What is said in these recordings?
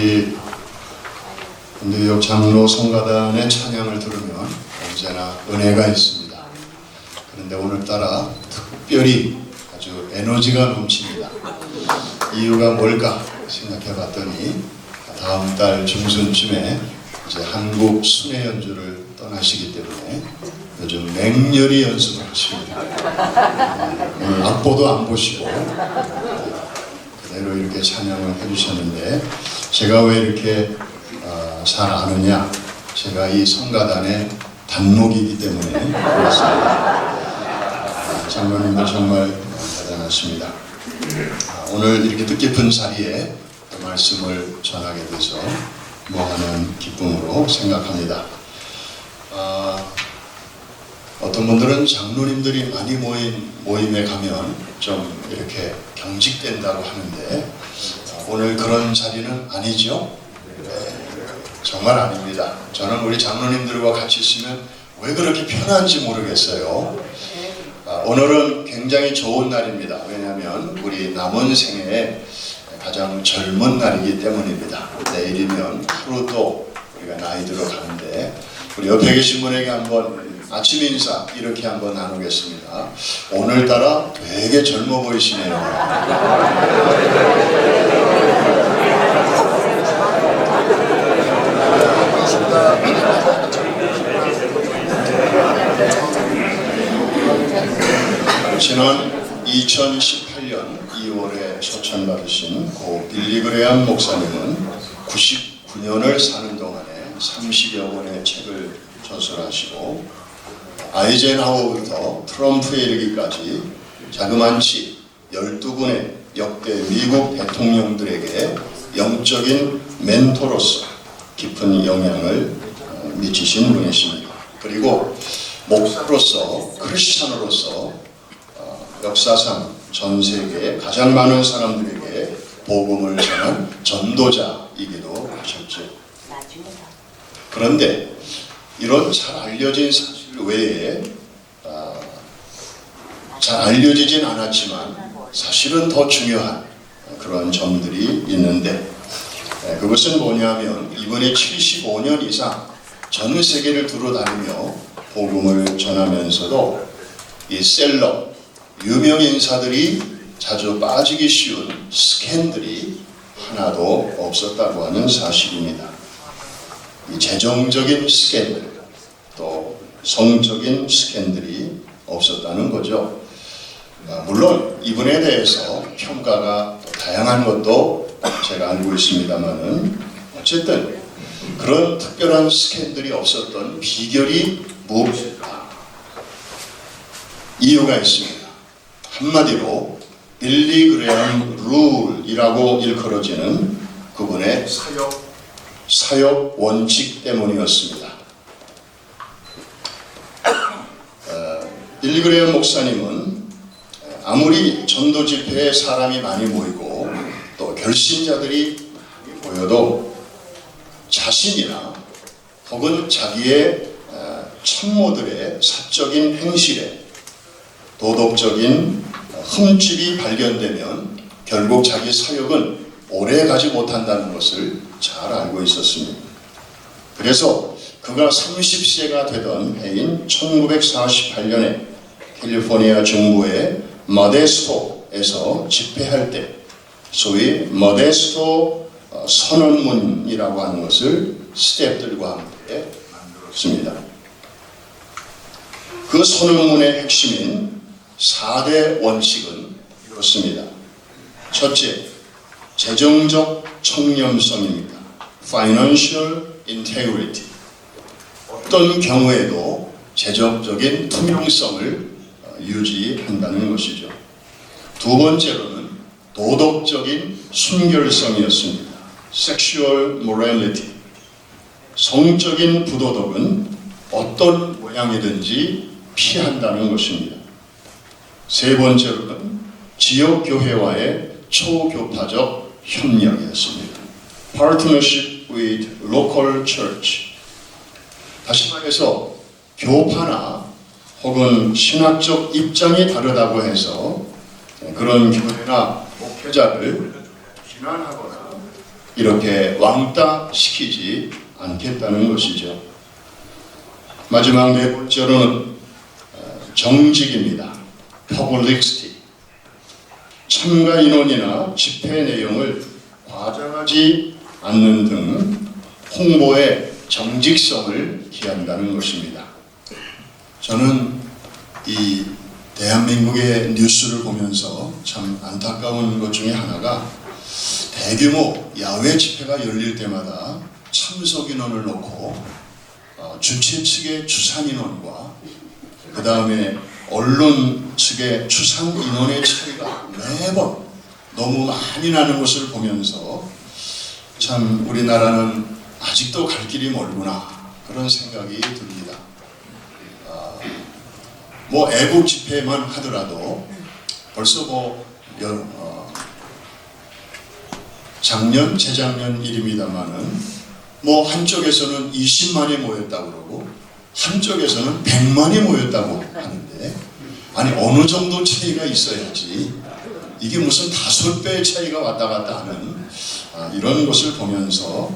우리 뉴욕 장로 성가단의 찬양을 들으면 언제나 은혜가 있습니다. 그런데 오늘따라 특별히 아주 에너지가 넘칩니다. 이유가 뭘까 생각해 봤더니 다음 달 중순쯤에 이제 한국 순회 연주를 떠나시기 때문에 요즘 맹렬히 연습을 하십니다. 오늘 악보도 안 보시고 그대로 이렇게 찬양을 해주셨는데, 제가 왜 이렇게 잘 아느냐, 제가 이 성가단의 단목이기 때문에 그렇습니다. 장로님들 정말 대단하십니다. 오늘 이렇게 뜻깊은 자리에 말씀을 전하게 돼서 뭐하는 기쁨으로 생각합니다. 어떤 분들은 장로님들이 많이 모인 모임에 가면 좀 이렇게 경직된다고 하는데, 오늘 그런 자리는 아니죠? 정말 아닙니다. 저는 우리 장로님들과 같이 있으면 왜 그렇게 편한지 모르겠어요. 오늘은 굉장히 좋은 날입니다. 왜냐하면 우리 남은 생애에 가장 젊은 날이기 때문입니다. 내일이면 하루 더 우리가 나이 들어가는데, 우리 옆에 계신 분에게 한번 아침 인사 이렇게 한번 나누겠습니다. 오늘따라 되게 젊어 보이시네요. 지난 2018년 2월에 초청받으신 고 빌리 그레엄 목사님은 99년을 사는 동안에 30여 권의 책을 저술하시고, 아이젠하워부터 트럼프에 이르기까지 자그만치 12분의 역대 미국 대통령들에게 영적인 멘토로서 깊은 영향을 미치신 분이십니다. 그리고 목사로서, 크리스찬으로서 역사상 전 세계에 가장 많은 사람들에게 복음을 전한 전도자이기도 하셨죠. 그런데 이런 잘 알려진 사실 외에 잘 알려지진 않았지만 사실은 더 중요한 그런 점들이 있는데, 그것은 뭐냐면 이번에 75년 이상 전 세계를 두루다니며 복음을 전하면서도 이 셀럽, 유명 인사들이 자주 빠지기 쉬운 스캔들이 하나도 없었다고 하는 사실입니다. 이 재정적인 스캔들, 또 성적인 스캔들이 없었다는 거죠. 물론 이분에 대해서 평가가 다양한 것도 제가 알고 있습니다만은, 어쨌든 그런 특별한 스캔들이 없었던 비결이 무엇일까? 이유가 있습니다. 한마디로 빌리 그레엄 룰이라고 일컬어지는 그분의 사역 원칙 때문이었습니다. 빌리 그레엄 목사님은 아무리 전도 집회에 사람이 많이 모이고 또 결신자들이 보여도 자신이나 혹은 자기의 참모들의 사적인 행실에 도덕적인 흠집이 발견되면 결국 자기 사역은 오래 가지 못한다는 것을 잘 알고 있었습니다. 그래서 그가 30세가 되던 해인 1948년에 캘리포니아 중부의 모데스토에서 집회할 때 소위 모데스토 선언문이라고 하는 것을 스태프들과 함께 만들었습니다. 그 선언문의 핵심인 4대 원칙은 이렇습니다. 첫째, 재정적 청렴성입니다. Financial integrity. 어떤 경우에도 재정적인 투명성을 유지한다는 것이죠. 두 번째로는 도덕적인 순결성이었습니다. Sexual morality. 성적인 부도덕은 어떤 모양이든지 피한다는 것입니다. 세 번째로는 지역교회와의 초교파적 협력이었습니다. Partnership with local church. 다시 말해서 교파나 혹은 신학적 입장이 다르다고 해서 그런 교회나 목회자를 비난하거나 이렇게 왕따 시키지 않겠다는 것이죠. 마지막 네 번째로는 정직입니다. Publicity. 참가 인원이나 집회 내용을 과장하지 않는 등 홍보의 정직성을 기한다는 것입니다. 저는 이 대한민국의 뉴스를 보면서 참 안타까운 것 중에 하나가 대규모 야외 집회가 열릴 때마다 참석 인원을 놓고 주최 측의 추산 인원과 그 다음에 언론 측의 추산 인원의 차이가 매번 너무 많이 나는 것을 보면서 참 우리나라는 아직도 갈 길이 멀구나 그런 생각이 듭니다. 뭐 애국 집회만 하더라도 벌써 작년, 재작년 일입니다만은 뭐 한쪽에서는 20만이 모였다고 그러고 한쪽에서는 100만이 모였다고 하는데 아니 어느 정도 차이가 있어야지 이게 무슨 5배의 차이가 왔다 갔다 하는 이런 것을 보면서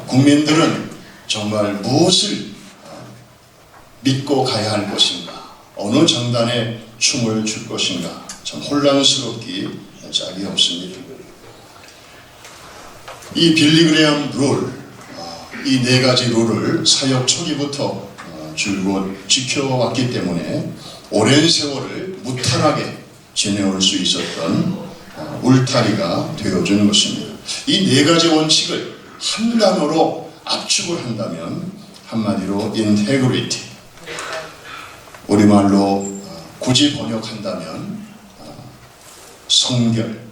국민들은 정말 무엇을 믿고 가야 할 것인가, 어느 정단에 춤을 출 것인가 참 혼란스럽기 짝이 없습니다. 이 빌리 그레엄 룰, 이 네 가지 룰을 사역 초기부터 줄곧 지켜왔기 때문에 오랜 세월을 무탈하게 지내올 수 있었던 울타리가 되어준 것입니다. 이 네 가지 원칙을 한 단어로 압축을 한다면 한마디로 integrity, 우리말로 굳이 번역한다면 성결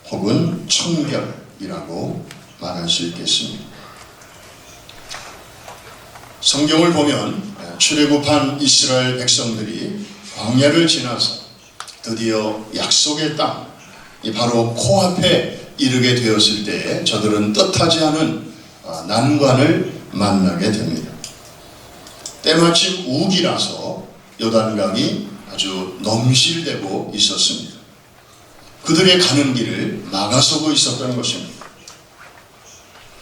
혹은 청결이라고 말할 수 있겠습니다. 성경을 보면 출애굽한 이스라엘 백성들이 광야를 지나서 드디어 약속의 땅, 바로 코앞에 이르게 되었을 때 저들은 뜻하지 않은 난관을 만나게 됩니다. 때마침 우기라서 요단강이 아주 넘실대고 있었습니다. 그들의 가는 길을 막아서고 있었던 것입니다.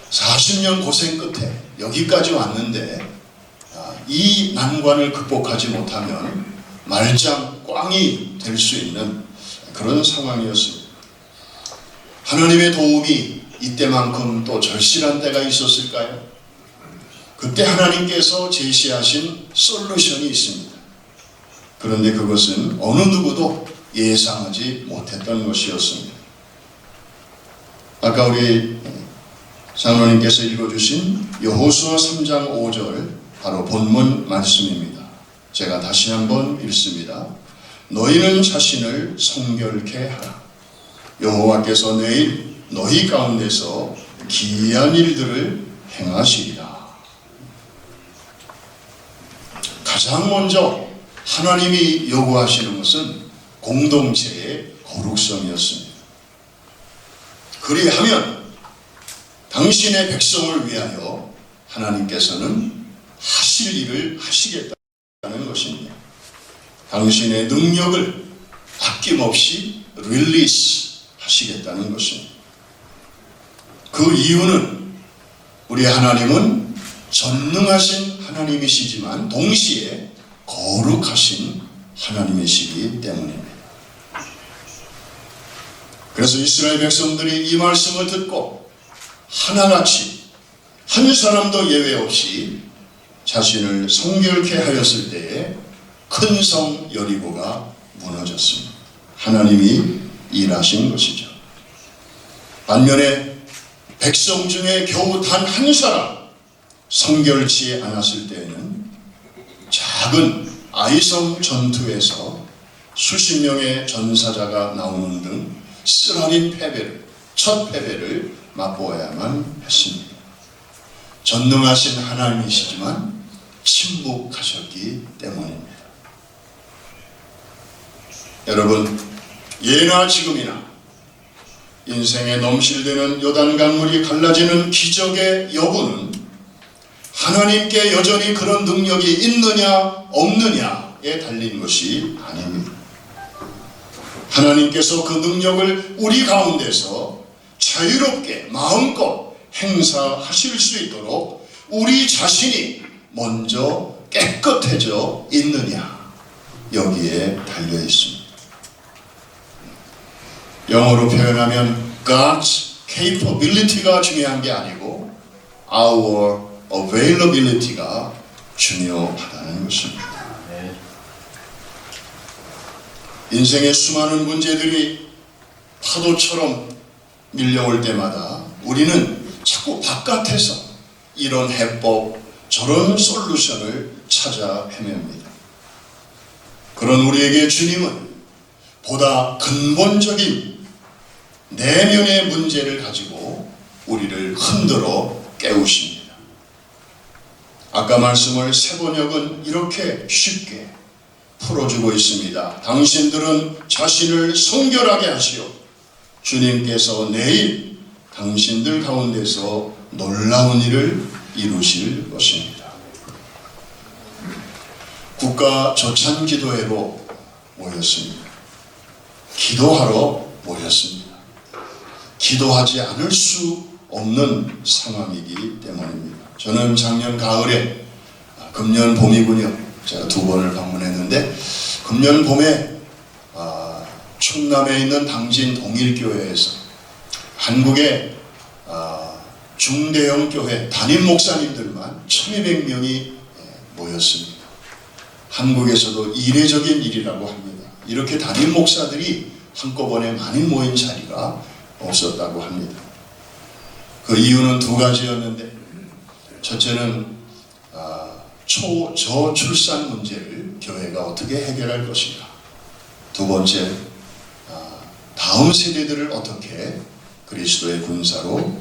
40년 고생 끝에 여기까지 왔는데 이 난관을 극복하지 못하면 말짱 꽝이 될 수 있는 그런 상황이었습니다. 하나님의 도움이 이때만큼 또 절실한 때가 있었을까요? 그때 하나님께서 제시하신 솔루션이 있습니다. 그런데 그것은 어느 누구도 예상하지 못했던 것이었습니다. 아까 우리 장로님께서 읽어주신 여호수아 3장 5절 바로 본문 말씀입니다. 제가 다시 한번 읽습니다. 너희는 자신을 성결케 하라. 여호와께서 내일 너희 가운데서 기이한 일들을 행하시리라. 가장 먼저 하나님이 요구하시는 것은 공동체의 거룩성이었습니다. 그리하면 당신의 백성을 위하여 하나님께서는 하실 일을 하시겠다는 것입니다. 당신의 능력을 아낌없이 릴리스 하시겠다는 것입니다. 그 이유는 우리 하나님은 전능하신 하나님이시지만 동시에 거룩하신 하나님이시기 때문입니다. 그래서 이스라엘 백성들이 이 말씀을 듣고 하나같이 한 사람도 예외 없이 자신을 성결케 하였을 때에 큰 성 여리고가 무너졌습니다. 하나님이 일하신 것이죠. 반면에 백성 중에 겨우 단 한 사람 성결치 않았을 때에는 작은 아이성 전투에서 수십 명의 전사자가 나오는 등 쓰라린 패배를, 첫 패배를 맛보아야만 했습니다. 전능하신 하나님이시지만 침묵하셨기 때문입니다. 여러분, 예나 지금이나 인생에 넘실대는 요단강물이 갈라지는 기적의 여부는 하나님께 여전히 그런 능력이 있느냐 없느냐에 달린 것이 아닙니다. 하나님께서 그 능력을 우리 가운데서 자유롭게 마음껏 행사하실 수 있도록 우리 자신이 먼저 깨끗해져 있느냐, 여기에 달려 있습니다. 영어로 표현하면 God's capability가 중요한 게 아니고 our availability가 중요하다는 것입니다. 인생의 수많은 문제들이 파도처럼 밀려올 때마다 우리는 자꾸 바깥에서 이런 해법, 저런 솔루션을 찾아 헤맵니다. 그런 우리에게 주님은 보다 근본적인 내면의 문제를 가지고 우리를 흔들어 깨우십니다. 아까 말씀을 새 번역은 이렇게 쉽게 풀어주고 있습니다. 당신들은 자신을 성결하게 하시오. 주님께서 내일 당신들 가운데서 놀라운 일을 이루실 것입니다. 국가 조찬 기도회로 모였습니다. 기도하러 모였습니다. 기도하지 않을 수 없는 상황이기 때문입니다. 저는 작년 가을에, 금년 봄이군요. 제가 2번을 방문했는데, 금년 봄에 충남에 있는 당진 동일교회에서 한국의 중대형 교회 담임 목사님들만 1200명이 모였습니다. 한국에서도 이례적인 일이라고 합니다. 이렇게 담임 목사들이 한꺼번에 많이 모인 자리가 없었다고 합니다. 그 이유는 2가지였는데, 첫째는 저출산 문제를 교회가 어떻게 해결할 것인가, 2번째, 다음 세대들을 어떻게 그리스도의 군사로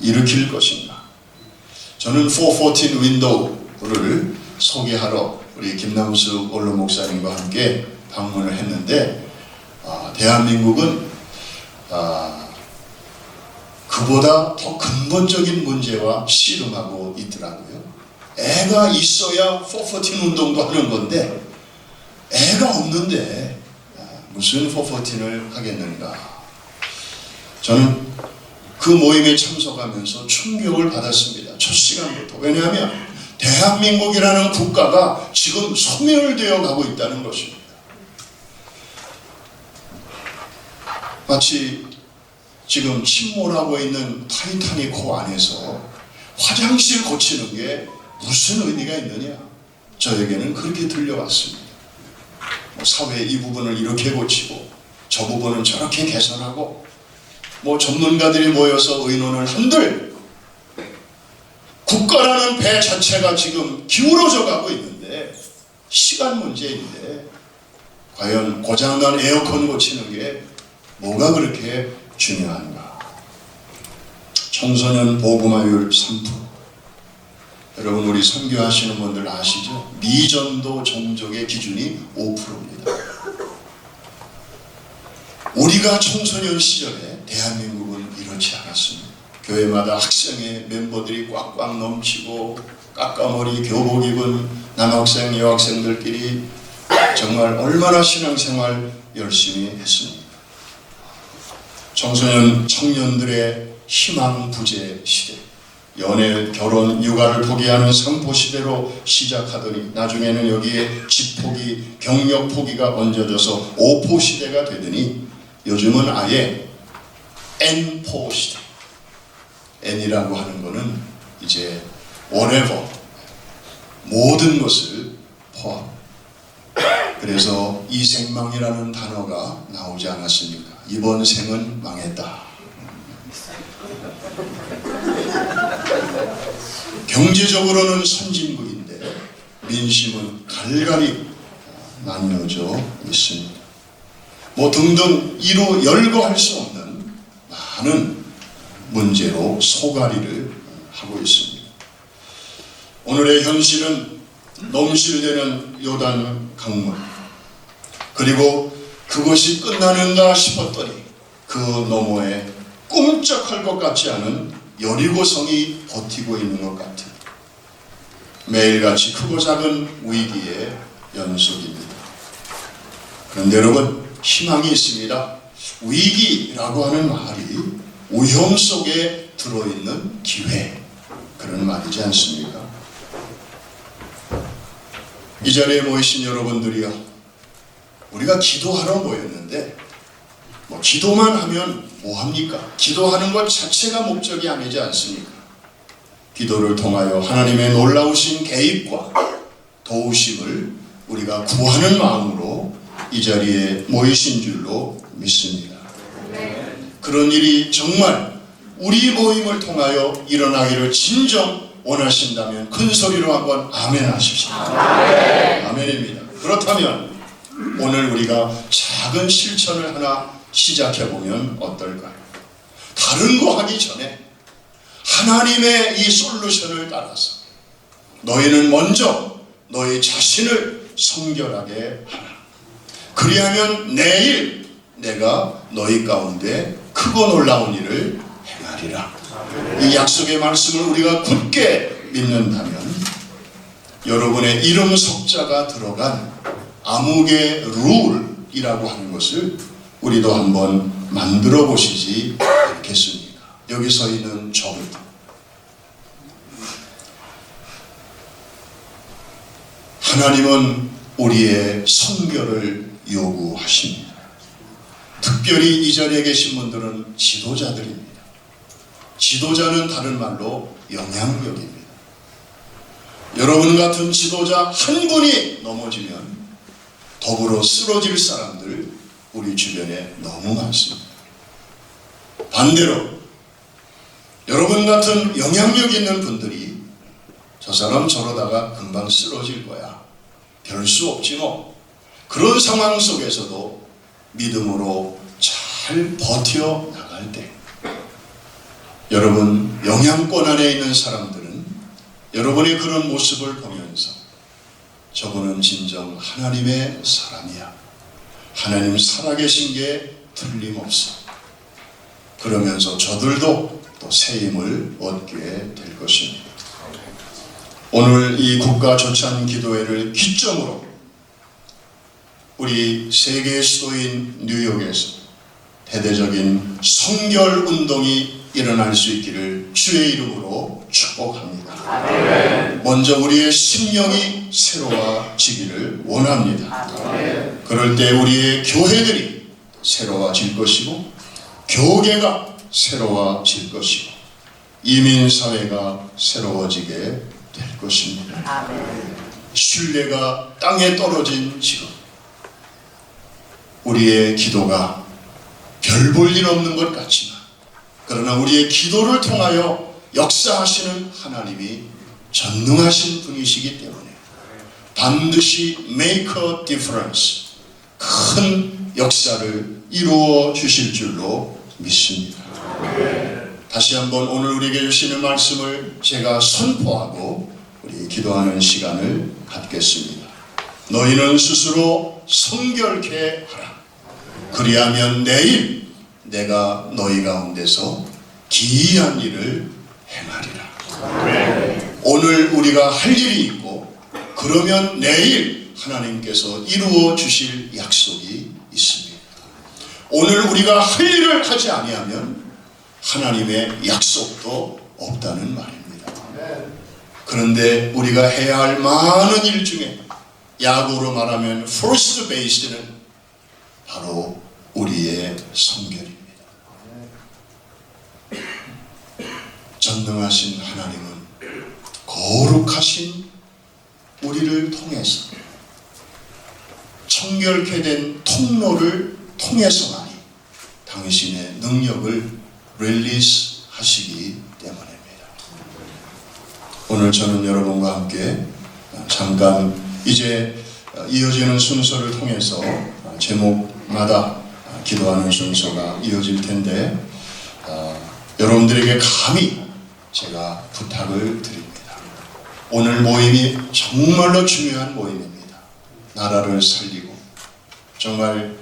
일으킬 것인가. 저는 414 윈도우를 소개하러 우리 김남숙 원로 목사님과 함께 방문을 했는데, 대한민국은 그보다 더 근본적인 문제와 씨름하고 있더라고요. 애가 있어야 414 운동도 하는 건데, 애가 없는데 무슨 414를 하겠는가. 저는 그 모임에 참석하면서 충격을 받았습니다. 첫 시간부터. 왜냐하면 대한민국이라는 국가가 지금 소멸되어 가고 있다는 것입니다. 마치 지금 침몰하고 있는 타이타닉호 안에서 화장실 고치는 게 무슨 의미가 있느냐, 저에게는 그렇게 들려왔습니다. 사회 이 부분을 이렇게 고치고 저 부분은 저렇게 개선하고, 전문가들이 모여서 의논을 한들 국가라는 배 자체가 지금 기울어져 가고 있는데, 시간 문제인데 과연 고장난 에어컨 고치는 게 뭐가 그렇게 중요한가. 청소년 보금화율 3%. 여러분, 우리 선교하시는 분들 아시죠? 미전도 종족의 기준이 5%입니다. 우리가 청소년 시절에 대한민국은 이렇지 않았습니다. 교회마다 학생의 멤버들이 꽉꽉 넘치고 까까머리 교복 입은 남학생 여학생들끼리 정말 얼마나 신앙생활 열심히 했습니다. 청년들의 희망 부재 시대, 연애, 결혼, 육아를 포기하는 상포 시대로 시작하더니 나중에는 여기에 집 포기, 경력 포기가 얹어져서 오포 시대가 되더니 요즘은 아예 N포 시대. N이라고 하는 것은 이제 whatever, 모든 것을 포함. 그래서 이생망이라는 단어가 나오지 않았습니까? 이번 생은 망했다. 경제적으로는 선진국인데 민심은 갈갈이 나뉘어져 있습니다. 등등 이루 열거할 수 없는 많은 문제로 소가리를 하고 있습니다. 오늘의 현실은 넘실대는 요단 강물, 그리고 그것이 끝나는가 싶었더니 그 너머에 꿈쩍할 것 같지 않은 여리고성이 버티고 있는 것 같은 매일같이 크고 작은 위기의 연속입니다. 그런데 여러분, 희망이 있습니다. 위기라고 하는 말이 위험 속에 들어있는 기회, 그런 말이지 않습니까? 이 자리에 모이신 여러분들이요, 우리가 기도하러 모였는데 기도만 하면 뭐합니까? 기도하는 것 자체가 목적이 아니지 않습니까? 기도를 통하여 하나님의 놀라우신 개입과 도우심을 우리가 구하는 마음으로 이 자리에 모이신 줄로 믿습니다. 그런 일이 정말 우리 모임을 통하여 일어나기를 진정 원하신다면 큰 소리로 한번 아멘 하십시오. 아멘입니다. 그렇다면 오늘 우리가 작은 실천을 하나 시작해보면 어떨까요? 다른 거 하기 전에 하나님의 이 솔루션을 따라서 너희는 먼저 너희 자신을 성결하게 하라. 그리하면 내일 내가 너희 가운데 크고 놀라운 일을 행하리라. 이 약속의 말씀을 우리가 굳게 믿는다면 여러분의 이름 석자가 들어간 암흑의 룰이라고 하는 것을 우리도 한번 만들어 보시지 않겠습니까? 여기 서 있는 저를 하나님은 우리의 성결을 요구하십니다. 특별히 이 자리에 계신 분들은 지도자들입니다. 지도자는 다른 말로 영향력입니다. 여러분 같은 지도자 한 분이 넘어지면 더불어 쓰러질 사람들 우리 주변에 너무 많습니다. 반대로 여러분 같은 영향력 있는 분들이 저 사람 저러다가 금방 쓰러질 거야, 별 수 없지 뭐, 그런 상황 속에서도 믿음으로 잘 버텨 나갈 때 여러분 영향권 안에 있는 사람들은 여러분의 그런 모습을 보면서 저분은 진정 하나님의 사람이야, 하나님 살아계신 게 틀림없어, 그러면서 저들도 또 새 힘을 얻게 될 것입니다. 오늘 이 국가조찬 기도회를 기점으로 우리 세계 수도인 뉴욕에서 대대적인 성결 운동이 일어날 수 있기를 주의 이름으로 축복합니다. 아멘. 먼저 우리의 심령이 새로워지기를 원합니다. 아멘. 그럴 때 우리의 교회들이 새로워질 것이고 교계가 새로워질 것이고 이민사회가 새로워지게 될 것입니다. 아멘. 신뢰가 땅에 떨어진 지금 우리의 기도가 별 볼 일 없는 것 같지만 그러나 우리의 기도를 통하여 역사하시는 하나님이 전능하신 분이시기 때문에 반드시 make a difference, 큰 역사를 이루어 주실 줄로 믿습니다. 다시 한번 오늘 우리에게 주시는 말씀을 제가 선포하고 우리 기도하는 시간을 갖겠습니다. 너희는 스스로 성결케 하라. 그리하면 내일 내가 너희 가운데서 기이한 일을 행하리라. 오늘 우리가 할 일이 있고 그러면 내일 하나님께서 이루어 주실 약속이 있습니다. 오늘 우리가 할 일을 하지 아니하면 하나님의 약속도 없다는 말입니다. 그런데 우리가 해야 할 많은 일 중에 야구로 말하면 first base는 바로 우리의 성결입니다. 전능하신 하나님은 거룩하신 우리를 통해서 청결케 된 통로를 통해서만이 당신의 능력을 릴리스 하시기 때문입니다. 오늘 저는 여러분과 함께 잠깐 이제 이어지는 순서를 통해서 제목마다 기도하는 순서가 이어질 텐데 여러분들에게 감히 제가 부탁을 드립니다. 오늘 모임이 정말로 중요한 모임입니다. 나라를 살리고 정말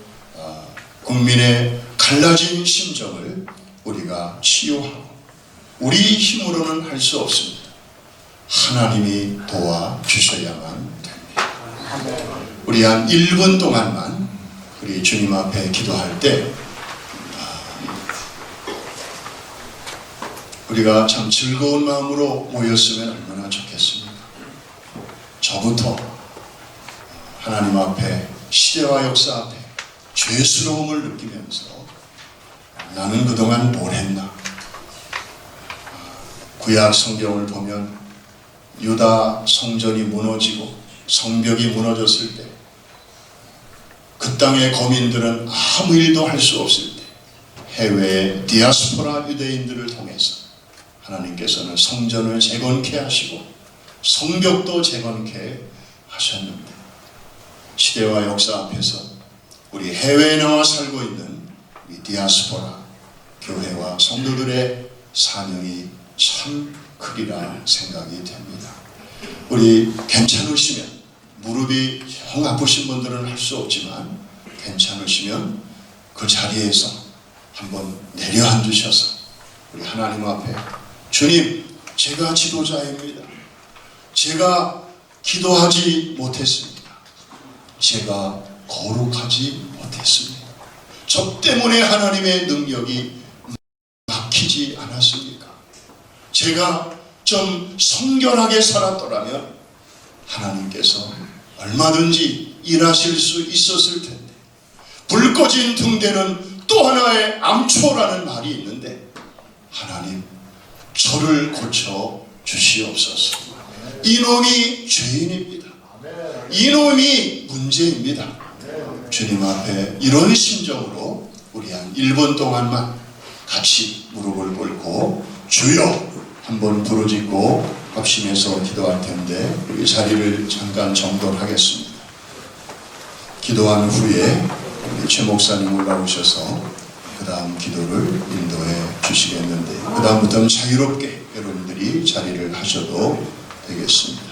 국민의 갈라진 심정을 우리가 치유하고 우리 힘으로는 할 수 없습니다. 하나님이 도와주셔야만 됩니다. 우리 한 1분 동안만 우리 주님 앞에 기도할 때 우리가 참 즐거운 마음으로 모였으면 얼마나 좋겠습니까? 저부터 하나님 앞에, 시대와 역사 앞에 죄스러움을 느끼면서 나는 그동안 뭘 했나? 구약 성경을 보면 유다 성전이 무너지고 성벽이 무너졌을 때, 그 땅의 거민들은 아무 일도 할 수 없을 때 해외의 디아스포라 유대인들을 통해서 하나님께서는 성전을 재건케 하시고 성벽도 재건케 하셨는데, 시대와 역사 앞에서 우리 해외에 나와 살고 있는 우리 디아스포라 교회와 성도들의 사명이 참 크리라 생각이 됩니다. 우리 괜찮으시면, 무릎이 영 아프신 분들은 할 수 없지만 괜찮으시면 그 자리에서 한번 내려앉으셔서 우리 하나님 앞에, 주님, 제가 지도자입니다. 제가 기도하지 못했습니다. 제가 거룩하지 못했습니다. 저 때문에 하나님의 능력이 막히지 않았습니까? 제가 좀 성결하게 살았더라면 하나님께서 얼마든지 일하실 수 있었을 텐데, 불 꺼진 등대는 또 하나의 암초라는 말이 있는데, 하나님, 저를 고쳐 주시옵소서. 이놈이 죄인입니다. 이놈이 문제입니다. 주님 앞에 이런 심정으로 우리 한 1분 동안만 같이 무릎을 꿇고 주여 한번 부르짖고 합심해서 기도할 텐데, 우리 자리를 잠깐 정돈하겠습니다. 기도한 후에 우리 최 목사님 올라오셔서 그 다음 기도를 인도해 주시겠는데, 그 다음부터는 자유롭게 여러분들이 자리를 하셔도 되겠습니다.